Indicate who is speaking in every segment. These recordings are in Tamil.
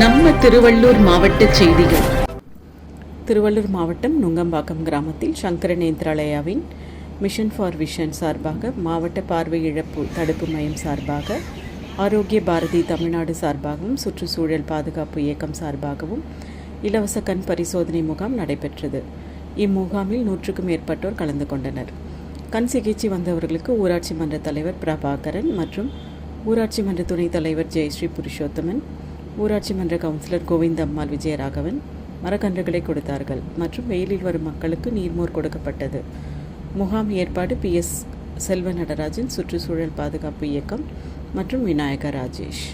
Speaker 1: நம்ம திருவள்ளூர் மாவட்ட செய்திகள். திருவள்ளூர் மாவட்டம் நுங்கம்பாக்கம் கிராமத்தில் சங்கர நேத்ராலயாவின் மிஷன் ஃபார் விஷன் சார்பாக மாவட்ட பார்வை இழப்பு தடுப்பு மையம் சார்பாக ஆரோக்கிய பாரதி தமிழ்நாடு சார்பாகவும் சுற்றுச்சூழல் பாதுகாப்பு இயக்கம் சார்பாகவும் இலவச கண் பரிசோதனை முகாம் நடைபெற்றது. இம்முகாமில் 100க்கும் மேற்பட்டோர் கலந்து கொண்டனர். கண் சிகிச்சை வந்தவர்களுக்கு ஊராட்சி மன்ற தலைவர் பிரபாகரன் மற்றும் ஊராட்சி மன்ற துணைத் தலைவர் ஜெயஸ்ரீ புருஷோத்தமன், ஊராட்சி மன்ற கவுன்சிலர் கோவிந்தம்மாள் விஜயராகவன் மரக்கன்றுகளை கொடுத்தார்கள் மற்றும் வெயிலில் வரும் மக்களுக்கு நீர்மோர் கொடுக்கப்பட்டது. முகாம் ஏற்பாடு PS செல்வ நடராஜன், சுற்றுச்சூழல் பாதுகாப்பு இயக்கம் மற்றும் விநாயக ராஜேஷ்.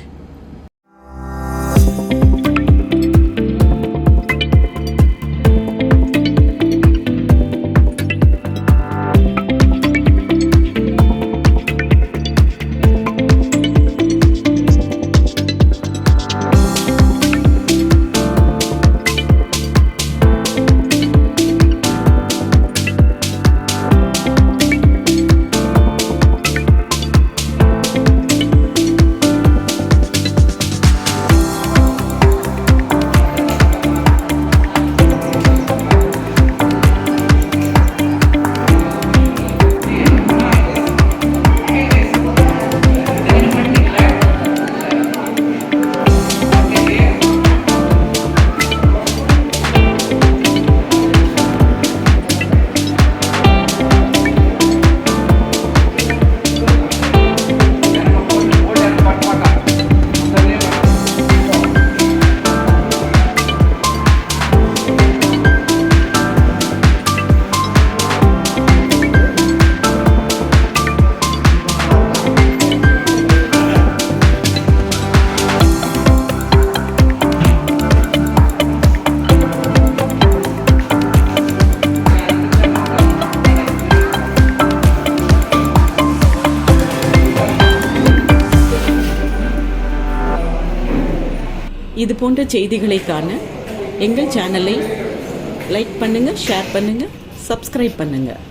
Speaker 1: இது போன்ற செய்திகளை காண எங்கள் சேனலை லைக் பண்ணுங்கள், ஷேர் பண்ணுங்கள், சப்ஸ்கிரைப் பண்ணுங்கள்.